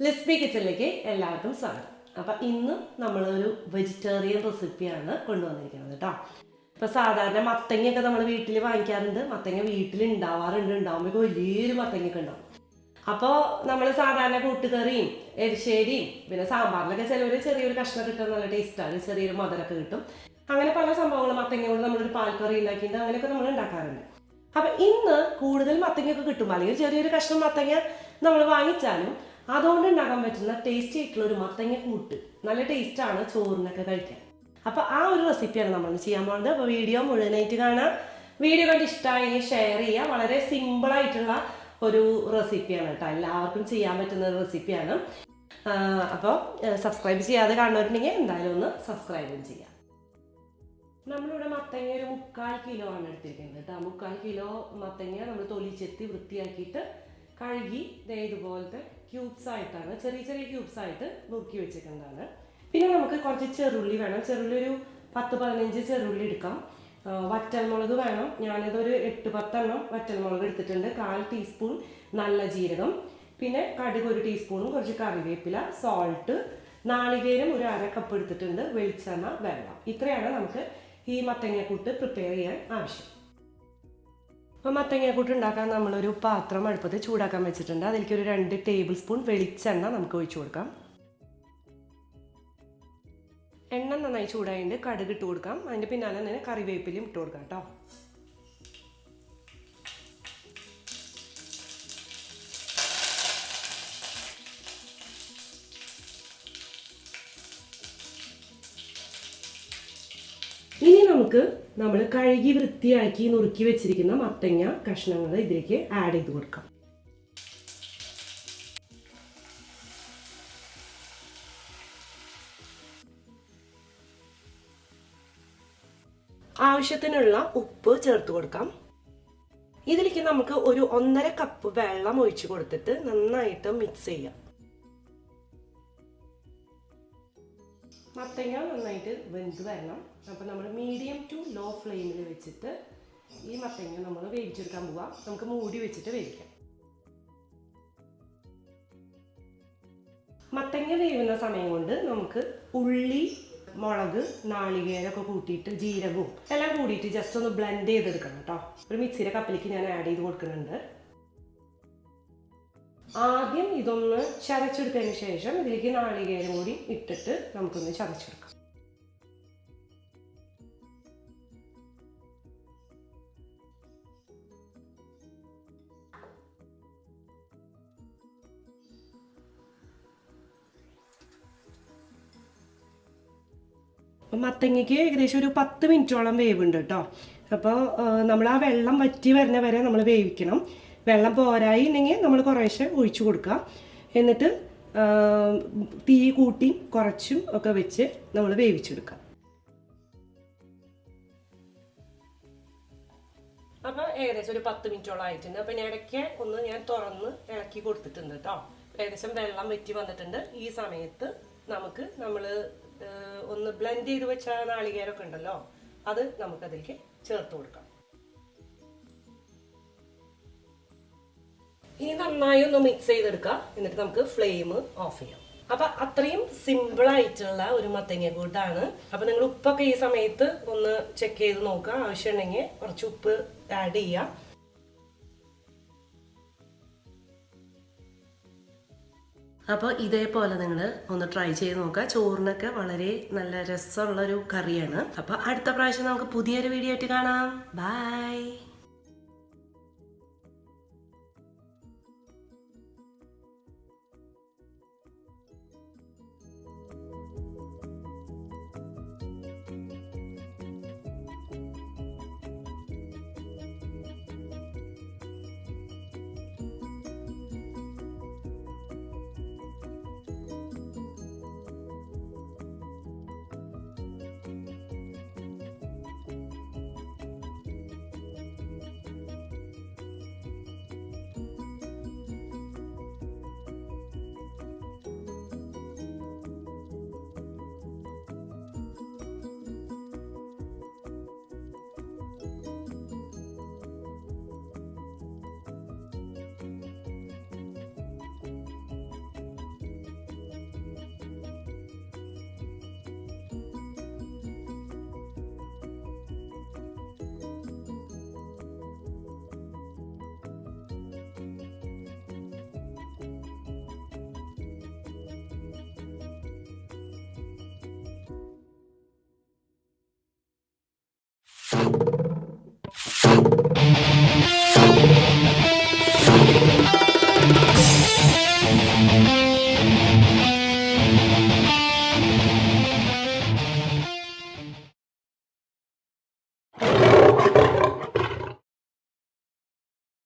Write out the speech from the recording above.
ലിസ്ബി കിച്ചണിലേക്ക് എല്ലാവർക്കും സ്വാഗതം. അപ്പം ഇന്ന് നമ്മളൊരു വെജിറ്റേറിയൻ റെസിപ്പിയാണ് കൊണ്ടുവന്നിരിക്കുന്നത് കേട്ടോ. ഇപ്പോൾ സാധാരണ മത്തങ്ങയൊക്കെ നമ്മൾ വീട്ടിൽ വാങ്ങിക്കാറുണ്ട്. മത്തങ്ങ വീട്ടിൽ ഉണ്ടാവാറുണ്ട്. ഉണ്ടാകുമ്പോൾ വലിയൊരു മത്തങ്ങയൊക്കെ ഉണ്ടാവും. അപ്പോൾ നമ്മൾ സാധാരണ കൂട്ടുകറിയും എരിശ്ശേരിയും പിന്നെ സാമ്പാറിലൊക്കെ ചെറിയൊരു കഷ്ണം കിട്ടാൻ നല്ല ടേസ്റ്റാണ്. ചെറിയൊരു മധുരമൊക്കെ കിട്ടും. അങ്ങനെ പല സംഭവങ്ങളും മത്തങ്ങ കൊണ്ട് നമ്മളൊരു പാൽക്കറി ഉണ്ടാക്കിയിട്ട് അങ്ങനെയൊക്കെ നമ്മൾ ഉണ്ടാക്കാറുണ്ട്. അപ്പം ഇന്ന് കൂടുതൽ മത്തങ്ങയൊക്കെ കിട്ടും, അല്ലെങ്കിൽ ചെറിയൊരു കഷ്ണം മത്തങ്ങ നമ്മൾ വാങ്ങിച്ചാലും അതുകൊണ്ട് ഉണ്ടാക്കാൻ പറ്റുന്ന ടേസ്റ്റി ആയിട്ടുള്ള ഒരു മത്തങ്ങ കൂട്ട് നല്ല ടേസ്റ്റാണ് ചോറിനൊക്കെ കഴിക്കാൻ. അപ്പോൾ ആ ഒരു റെസിപ്പിയാണ് നമ്മൾ ചെയ്യാൻ പോകുന്നത്. അപ്പോൾ വീഡിയോ മുഴുവനായിട്ട് കാണാം. വീഡിയോ കണ്ട് ഇഷ്ടമായി ഷെയർ ചെയ്യുക. വളരെ സിമ്പിളായിട്ടുള്ള ഒരു റെസിപ്പിയാണ് കേട്ടോ, എല്ലാവർക്കും ചെയ്യാൻ പറ്റുന്ന ഒരു റെസിപ്പിയാണ്. അപ്പോൾ സബ്സ്ക്രൈബ് ചെയ്യാതെ കാണുന്നവരുണ്ടെങ്കിൽ എന്തായാലും ഒന്ന് സബ്സ്ക്രൈബും ചെയ്യാം. നമ്മളിവിടെ മത്തങ്ങ ഒരു 3/4 കിലോ ആണ് എടുത്തിരിക്കുന്നത് കേട്ടോ. 3/4 കിലോ മത്തങ്ങ നമ്മൾ തൊലി ചെത്തി വൃത്തിയാക്കിയിട്ട് കഴുകി ഇതുപോലത്തെ ക്യൂബ്സ് ആയിട്ടാണ്, ചെറിയ ക്യൂബ്സ് ആയിട്ട് നുറുക്കി വെച്ചിരിക്കുന്നതാണ്. പിന്നെ നമുക്ക് കുറച്ച് ചെറുള്ളി വേണം. ചെറുള്ളി ഒരു 10-15 ചെറുള്ളി എടുക്കാം. വറ്റൽമുളക് വേണം. ഞാനിതൊരു 8-10 എണ്ണം വറ്റൽമുളക് എടുത്തിട്ടുണ്ട്. 1/4 ടീസ്പൂൺ നല്ല ജീരകം, പിന്നെ കടുക് 1 ടീസ്പൂണും, കുറച്ച് കറിവേപ്പില, സോൾട്ട്, നാളികേരം ഒരു 1/2 കപ്പ് എടുത്തിട്ടുണ്ട്, വെളിച്ചെണ്ണ, വെള്ളം. ഇത്രയാണ് നമുക്ക് ഈ മത്തങ്ങക്കൂട്ട് പ്രിപ്പയർ ചെയ്യാൻ ആവശ്യം. അപ്പോൾ മത്തങ്ങക്കൂട്ട് ഉണ്ടാക്കാൻ നമ്മളൊരു പാത്രം അടുപ്പത്ത് ചൂടാക്കാൻ വെച്ചിട്ടുണ്ട്. അതിലേക്ക് ഒരു 2 ടേബിൾ സ്പൂൺ വെളിച്ചെണ്ണ നമുക്ക് ഒഴിച്ചു കൊടുക്കാം. എണ്ണ നന്നായി ചൂടായിട്ട് കടുക് ഇട്ട് കൊടുക്കാം. അതിൻ്റെ പിന്നാലെ തന്നെ കറിവേപ്പിലയും ഇട്ട് കൊടുക്കാം കേട്ടോ. ഇനി നമുക്ക് നമ്മൾ കഴുകി വൃത്തിയാക്കി നുറുക്കി വെച്ചിരിക്കുന്ന മത്തങ്ങ കഷ്ണങ്ങൾ ഇതിലേക്ക് ആഡ് ചെയ്ത് കൊടുക്കാം. ആവശ്യത്തിനുള്ള ഉപ്പ് ചേർത്ത് കൊടുക്കാം. ഇതിലേക്ക് നമുക്ക് ഒരു 1.5 കപ്പ് വെള്ളം ഒഴിച്ചു കൊടുത്തിട്ട് നന്നായിട്ട് മിക്സ് ചെയ്യാം. മത്തങ്ങ നന്നായിട്ട് വെന്ത് വരണം. അപ്പോൾ നമ്മൾ മീഡിയം ടു ലോ ഫ്ലെയിമിൽ വെച്ചിട്ട് ഈ മത്തങ്ങ നമ്മൾ വേവിച്ചെടുക്കാൻ പോവാം. നമുക്ക് മൂടി വെച്ചിട്ട് വേവിക്കാം. മത്തങ്ങ വേവുന്ന സമയം കൊണ്ട് നമുക്ക് ഉള്ളി, മുളക്, നാളികേരമൊക്കെ കൂട്ടിയിട്ട് ജീരകവും എല്ലാം കൂടിയിട്ട് ജസ്റ്റ് ഒന്ന് ബ്ലെൻഡ് ചെയ്തെടുക്കണം കേട്ടോ. ഒരു മിക്സിയുടെ കപ്പിലേക്ക് ഞാൻ ആഡ് ചെയ്ത് കൊടുക്കുന്നുണ്ട്. ആദ്യം ഇതൊന്ന് ചതച്ചെടുത്തതിന് ശേഷം ഇതിലേക്ക് നാളികേരം കൂടി ഇട്ടിട്ട് നമുക്കൊന്ന് ചതച്ചെടുക്കാം. മത്തങ്ങയ്ക്ക് ഏകദേശം ഒരു 10 മിനിറ്റോളം വേവുണ്ട് കേട്ടോ. അപ്പോൾ നമ്മൾ ആ വെള്ളം വറ്റി വരുന്ന വരെ നമ്മൾ വേവിക്കണം. വെള്ളം പോരായി ഉണ്ടെങ്കിൽ നമ്മൾ കുറേശ്ശെ ഒഴിച്ചു കൊടുക്കുക. എന്നിട്ട് തീ കൂട്ടി കുറച്ചും ഒക്കെ വെച്ച് നമ്മൾ വേവിച്ചെടുക്കുക. അപ്പോൾ ഏകദേശം ഒരു 10 മിനിറ്റോളം ആയിട്ടുണ്ട്. അപ്പോൾ ഇടയ്ക്ക് ഒന്ന് ഞാൻ തുറന്ന് ഇളക്കി കൊടുത്തിട്ടുണ്ട് കേട്ടോ. ഏകദേശം വെള്ളം വറ്റി വന്നിട്ടുണ്ട്. ഈ സമയത്ത് നമ്മൾ ഒന്ന് ബ്ലെൻഡ് ചെയ്ത് വെച്ച നാളികേരമൊക്കെ ഉണ്ടല്ലോ, അത് നമുക്കതിലേക്ക് ചേർത്ത് കൊടുക്കാം. ഇനി നന്നായി ഒന്ന് മിക്സ് ചെയ്തെടുക്കുക. എന്നിട്ട് നമുക്ക് ഫ്ലെയിം ഓഫ് ചെയ്യാം. അപ്പൊ അത്രയും സിമ്പിൾ ആയിട്ടുള്ള ഒരു മത്തങ്ങ കൂട്ടാണ്. അപ്പൊ നിങ്ങൾ ഉപ്പൊക്കെ ഈ സമയത്ത് ഒന്ന് ചെക്ക് ചെയ്ത് നോക്കുക. ആവശ്യമുണ്ടെങ്കിൽ കുറച്ച് ഉപ്പ് ആഡ് ചെയ്യാം. അപ്പോൾ ഇതേപോലെ നിങ്ങൾ ഒന്ന് ട്രൈ ചെയ്ത് നോക്കുക. ചോറിനൊക്കെ വളരെ നല്ല രസമുള്ളൊരു കറിയാണ്. അപ്പോൾ അടുത്ത പ്രാവശ്യം നമുക്ക് പുതിയൊരു വീഡിയോ ആയിട്ട് കാണാം. ബൈ.